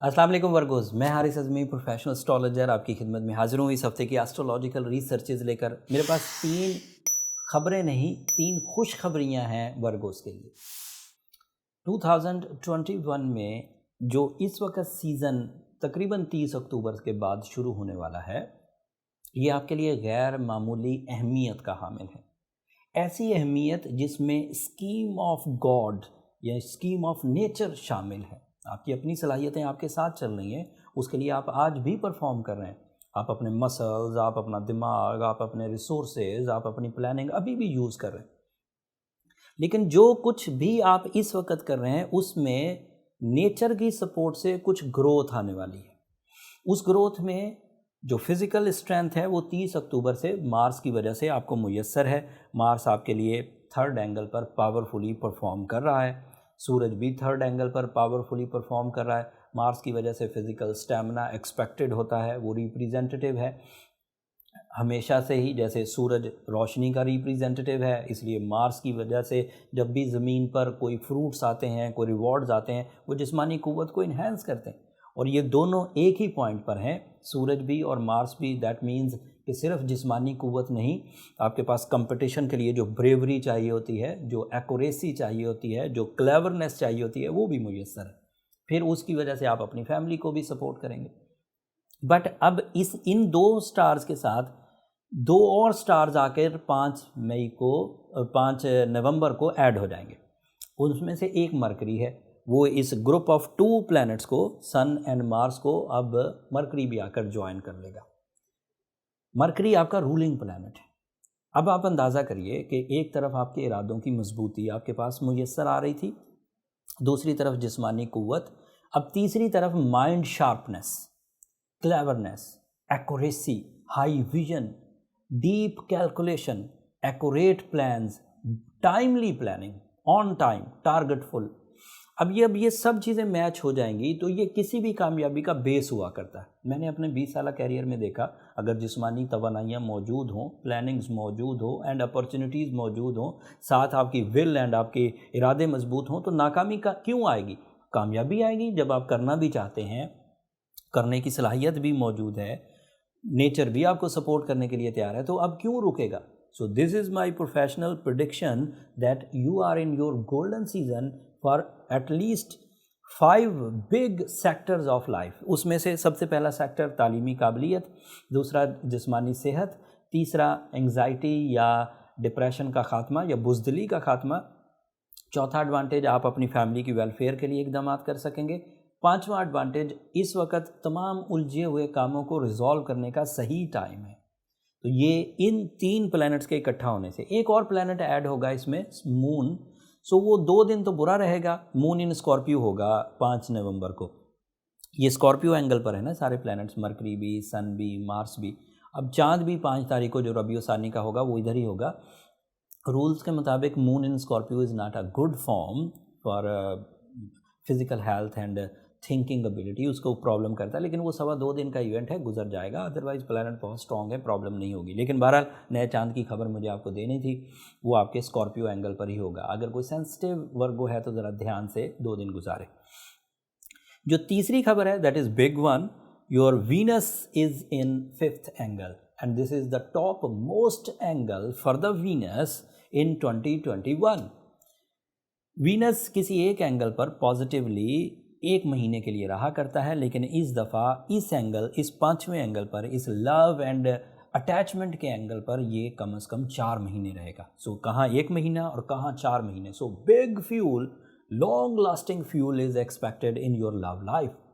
अस्सलाम वालेकुम वर्गोज़, मैं हारिस अज़मी प्रोफेशनल एस्ट्रोलॉजर आपकी खिदमत में हाज़िर हूँ इस हफ़्ते की एस्ट्रोलॉजिकल रिसर्चेज़ लेकर। मेरे पास 3 ख़बरें नहीं 3 खुशखबरियाँ हैं वर्गोज़ के लिए। 2021 में जो इस वक्त सीज़न तकरीबन 30 अक्टूबर के बाद शुरू होने वाला है, ये आपके लिए गैर मामूली अहमियत का हामिल है। ऐसी अहमियत जिसमें स्कीम ऑफ गॉड या स्कीम ऑफ नेचर शामिल है। आपकी अपनी सलाहियतें आपके साथ चल रही हैं, उसके लिए आप आज भी परफॉर्म कर रहे हैं। आप अपने मसल्स, आप अपना दिमाग, आप अपने रिसोर्सेज, आप अपनी प्लानिंग अभी भी यूज़ कर रहे हैं। लेकिन जो कुछ भी आप इस वक्त कर रहे हैं उसमें नेचर की सपोर्ट से कुछ ग्रोथ आने वाली है। उस ग्रोथ में जो फिज़िकल स्ट्रेंथ है वो 30 अक्टूबर से मार्स की वजह से आपको मुयस्सर है। मार्स आपके लिए थर्ड एंगल पर पावरफुली परफॉर्म कर रहा है, सूरज भी थर्ड एंगल पर पावरफुली परफॉर्म कर रहा है। मार्स की वजह से फिज़िकल स्टैमिना एक्सपेक्टेड होता है, वो रिप्रेजेंटेटिव है हमेशा से ही। जैसे सूरज रोशनी का रिप्रेजेंटेटिव है, इसलिए मार्स की वजह से जब भी ज़मीन पर कोई फ्रूट्स आते हैं, कोई रिवॉर्ड्स आते हैं, वो जिस्मानी क़ुव्वत को इन्हेंस करते हैं। और ये दोनों एक ही पॉइंट पर हैं, सूरज भी और मार्स भी। दैट मीन्स कि सिर्फ जिस्मानी क़ुव्वत नहीं, आपके पास कंपटीशन के लिए जो ब्रेवरी चाहिए होती है, जो एक्यूरेसी चाहिए होती है, जो क्लेवरनेस चाहिए होती है, वो भी मुयस्सर है। फिर उसकी वजह से आप अपनी फैमिली को भी सपोर्ट करेंगे। बट अब इन 2 स्टार्स के साथ 2 और स्टार्स आकर 5 नवंबर को ऐड हो जाएंगे। उसमें से एक मरकरी है, वो इस ग्रुप ऑफ 2 प्लैनेट्स को, सन एंड मार्स को, अब मरकरी भी आकर ज्वाइन कर लेगा। मरकरी आपका रूलिंग प्लैनेट है। अब आप अंदाज़ा करिए कि एक तरफ आपके इरादों की मजबूती आपके पास मुयस्सर आ रही थी, दूसरी तरफ जिस्मानी क़ुव्वत, अब तीसरी तरफ mind sharpness, cleverness, accuracy, high vision, deep calculation, accurate plans, timely planning, on time, targetful. अब ये सब चीज़ें मैच हो जाएंगी तो ये किसी भी कामयाबी का बेस हुआ करता है। मैंने अपने 20 साल कैरियर में देखा, अगर जिस्मानी तवानाइयाँ मौजूद हों, प्लानिंग्स मौजूद हों एंड अपॉर्चुनिटीज़ मौजूद हों, साथ आपकी विल एंड आपके इरादे मजबूत हों, तो नाकामी का क्यों आएगी? कामयाबी आएगी। जब आप करना भी चाहते हैं, करने की सलाहियत भी मौजूद है, नेचर भी आपको सपोर्ट करने के लिए तैयार है, तो अब क्यों रुकेगा? So this is my professional prediction that you are in your golden season for at least 5 big sectors of life. उसमें से सबसे पहला सेक्टर तालीमी काबिलियत, दूसरा जिस्मानी सेहत, तीसरा एंग्जाइटी या डिप्रेशन का खात्मा या बुज़दिली का खात्मा, चौथा एडवांटेज आप अपनी फैमिली की वेलफेयर के लिए इकदाम कर सकेंगे, पांचवा एडवांटेज इस वक्त तमाम उलझे हुए कामों को रिजॉल्व करने का सही टाइम है। तो ये इन 3 प्लैनेट्स के इकट्ठा होने से एक और प्लैनेट ऐड होगा इसमें, मून। सो वो 2 दिन तो बुरा रहेगा। मून इन स्कॉर्पियो होगा 5 नवंबर को। ये स्कॉर्पियो एंगल पर है ना सारे प्लैनेट्स, मरकरी भी, सन भी, मार्स भी। अब चांद भी 5 तारीख को जो रबीउ सानी का होगा वो इधर ही होगा। रूल्स के मुताबिक moon in Scorpio is not a good form for physical health and thinking ability, उसको प्रॉब्लम करता है। लेकिन वो 2.25 दिन का इवेंट है, गुजर जाएगा। अदरवाइज़ प्लैनेट बहुत स्ट्रॉन्ग है, प्रॉब्लम नहीं होगी। लेकिन बहरहाल नए चांद की खबर मुझे आपको देनी थी, वो आपके स्कॉर्पियो एंगल पर ही होगा। अगर कोई सेंसिटिव वर्गो है तो ज़रा ध्यान से 2 दिन गुजारे। जो तीसरी खबर है that is big one, your Venus is in 5th angle and this is the top most angle for the Venus in 2021। Venus किसी एक एंगल पर पॉजिटिवली 1 महीने के लिए रहा करता है, लेकिन इस दफ़ा इस एंगल, इस 5वें एंगल पर, इस लव एंड अटैचमेंट के एंगल पर ये कम से कम 4 महीने रहेगा। सो कहाँ 1 महीना और कहाँ 4 महीने। So big fuel, long lasting fuel is expected in your love life.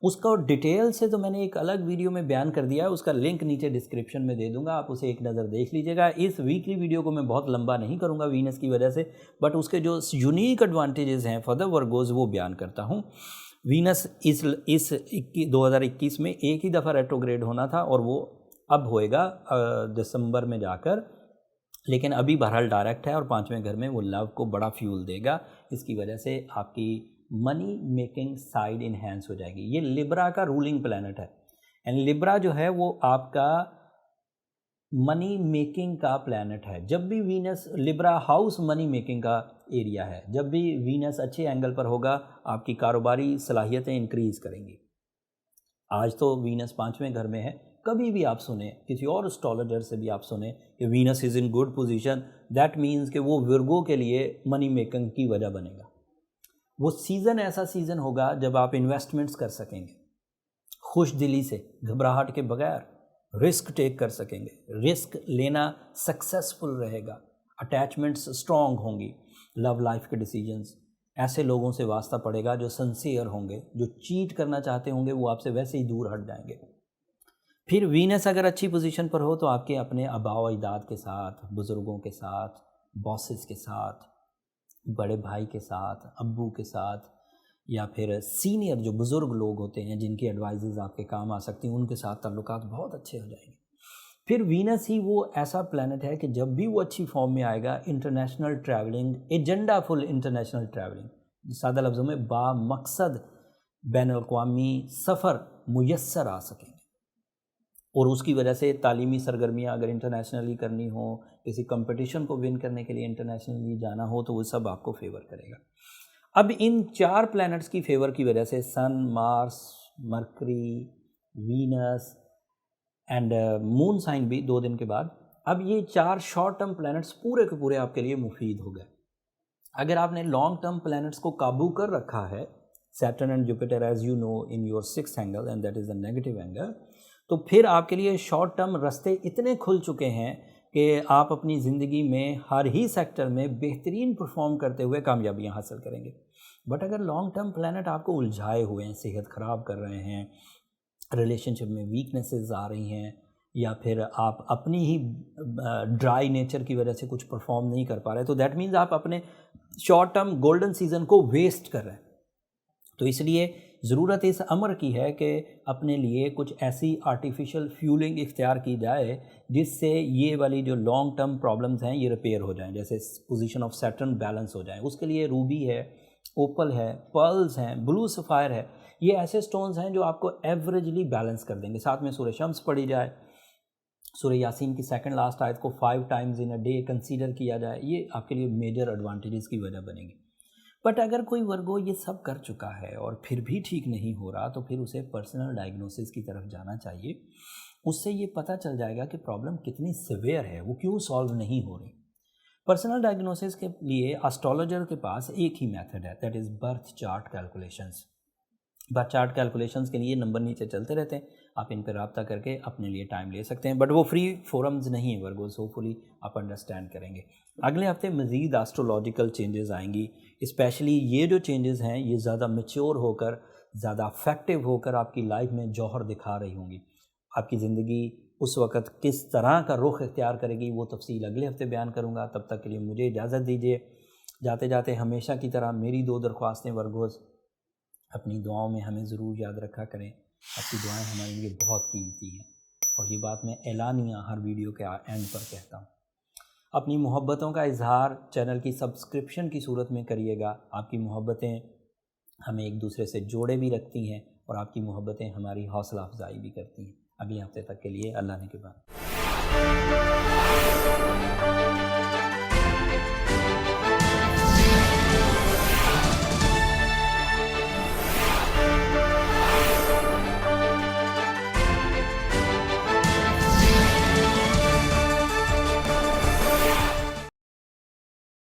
उसका डिटेल से तो मैंने एक अलग वीडियो में बयान कर दिया है, उसका लिंक नीचे डिस्क्रिप्शन में दे दूंगा, आप उसे एक नज़र देख लीजिएगा। इस वीकली वीडियो को मैं बहुत लंबा नहीं करूंगा वीनस की वजह से, बट उसके जो यूनिक एडवांटेजेस हैं फॉर द वर्गोज वो बयान करता हूं। वीनस इस 2021 में एक ही दफ़ा रेट्रोग्रेड होना था और वो अब होएगा दिसंबर में जाकर, लेकिन अभी बहरहाल डायरेक्ट है और 5वें घर में वो लव को बड़ा फ्यूल देगा। इसकी वजह से आपकी मनी मेकिंग साइड इन्हेंस हो जाएगी। ये लिब्रा का रूलिंग प्लैनेट है एंड लिब्रा जो है वो आपका मनी मेकिंग का प्लैनेट है। जब भी Venus Libra house money making का ایریا ہے. جب بھی وینس اچھے اینگل پر ہوگا آپ کی کاروباری صلاحیتیں انکریز کریں گی. آج تو وینس 5ویں گھر میں ہے. کبھی بھی آپ سنیں کسی اور اسٹرالوجر سے بھی آپ سنیں کہ Venus is in good position, that means کہ وہ ورگو کے لیے منی میکنگ کی وجہ بنے گا. وہ سیزن ایسا سیزن ہوگا جب آپ انویسٹمنٹس کر سکیں گے خوش دلی سے، گھبراہٹ کے بغیر رسک ٹیک کر سکیں گے. رسک لینا سکسیسفل رہے گا. اٹیچمنٹس اسٹرانگ ہوں گی. لو لائف کے ڈیسیجنز ایسے لوگوں سے واسطہ پڑے گا جو سنسیئر ہوں گے. جو چیٹ کرنا چاہتے ہوں گے وہ آپ سے ویسے ہی دور ہٹ جائیں گے. پھر وینس اگر اچھی پوزیشن پر ہو تو آپ کے اپنے آباء و اجداد کے ساتھ، بزرگوں کے ساتھ، باسز کے ساتھ، بڑے بھائی کے ساتھ، ابو کے ساتھ، یا پھر سینئر جو بزرگ لوگ ہوتے ہیں جن کی ایڈوائزز آپ کے کام آ سکتی ہیں، ان کے ساتھ تعلقات بہت اچھے ہو جائیں گے. پھر وینس ہی وہ ایسا پلانٹ ہے کہ جب بھی وہ اچھی فارم میں آئے گا انٹرنیشنل ٹریولنگ، ایجنڈا فل انٹرنیشنل ٹریولنگ، سادہ لفظوں میں با مقصد بین الاقوامی سفر میسر آ سکیں گے. اور اس کی وجہ سے تعلیمی سرگرمیاں اگر انٹرنیشنلی کرنی ہوں، کسی کمپٹیشن کو ون کرنے کے لیے انٹرنیشنلی جانا ہو، تو وہ سب آپ کو فیور کرے گا. اب ان 4 پلانٹس کی فیور کی وجہ سے sun, Mars, Mercury, Venus and moon sign بھی 2 دن کے بعد، اب یہ 4 شارٹ ٹرم پلانٹس پورے کے پورے آپ کے لیے مفید ہو گئے. اگر آپ نے لانگ ٹرم پلانٹس کو قابو کر رکھا ہے، Saturn and Jupiter as you know in your 6th angle and that is the negative angle, تو پھر آپ کے لیے شارٹ ٹرم رستے اتنے کھل چکے ہیں کہ آپ اپنی زندگی میں ہر ہی سیکٹر میں بہترین پرفارم کرتے ہوئے کامیابیاں حاصل کریں گے. بٹ اگر لانگ ٹرم پلانٹ آپ کو الجھائے ہوئے ہیں، صحت خراب کر رہے ہیں، ریلیشن شپ میں ویکنیسز آ رہی ہیں، یا پھر آپ اپنی ہی ڈرائی نیچر کی وجہ سے کچھ پرفارم نہیں کر پا رہے، تو دیٹ مینز آپ اپنے شارٹ ٹرم گولڈن سیزن کو ویسٹ کر رہے ہیں. تو اس لیے ضرورت اس امر کی ہے کہ اپنے لیے کچھ ایسی آرٹیفیشل فیولنگ اختیار کی جائے جس سے یہ والی جو لانگ ٹرم پرابلمز ہیں یہ ریپیئر ہو جائیں، جیسے پوزیشن آف سیٹرن بیلنس ہو جائیں. اس کے لیے روبی ہے، اوپل ہے، پرلز ہیں، بلو سفائر ہے. یہ ایسے سٹونز ہیں جو آپ کو ایوریجلی بیلنس کر دیں گے. ساتھ میں سورہ شمس پڑھی جائے، سورہ یاسین کی 2nd لاسٹ آیت کو 5 times in a day consider کیا جائے، یہ آپ کے لیے میجر ایڈوانٹیجز کی وجہ بنے گی. بٹ اگر کوئی ورگو یہ سب کر چکا ہے اور پھر بھی ٹھیک نہیں ہو رہا، تو پھر اسے پرسنل ڈائگنوسس کی طرف جانا چاہیے. اس سے یہ پتہ چل جائے گا کہ پرابلم کتنی سیویئر ہے، وہ کیوں سالو نہیں ہو رہی. پرسنل ڈائگنوسس کے لیے اسٹرالوجر کے پاس ایک ہی میتھڈ ہے، that is birth chart calculations. Birth chart calculations کے لیے نمبر نیچے چلتے رہتے ہیں، آپ ان پہ رابطہ کر کے اپنے لیے ٹائم لے سکتے ہیں. بٹ وہ فری فورمز نہیں ہیں ورگوز، ہوپفلی آپ انڈرسٹینڈ کریں گے. اگلے ہفتے مزید ایسٹرولوجیکل چینجز آئیں گی. اسپیشلی یہ جو چینجز ہیں یہ زیادہ میچور ہو کر، زیادہ افیکٹو ہو کر آپ کی لائف میں جوہر دکھا رہی ہوں گی. آپ کی زندگی اس وقت کس طرح کا رخ اختیار کرے گی وہ تفصیل اگلے ہفتے بیان کروں گا. تب تک کے لیے مجھے اجازت دیجیے. جاتے جاتے ہمیشہ کی طرح میری 2 درخواستیں ورگوز، اپنی دعاؤں میں ہمیں ضرور یاد رکھا کریں. آپ کی دعائیں ہمارے لیے بہت قیمتی ہیں، اور یہ بات میں اعلانیہ ہر ویڈیو کے اینڈ پر کہتا ہوں. اپنی محبتوں کا اظہار چینل کی سبسکرپشن کی صورت میں کریے گا. آپ کی محبتیں ہمیں ایک دوسرے سے جوڑے بھی رکھتی ہیں، اور آپ کی محبتیں ہماری حوصلہ افزائی بھی کرتی ہیں. اگلے ہفتے تک کے لیے اللہ نے کے بعد.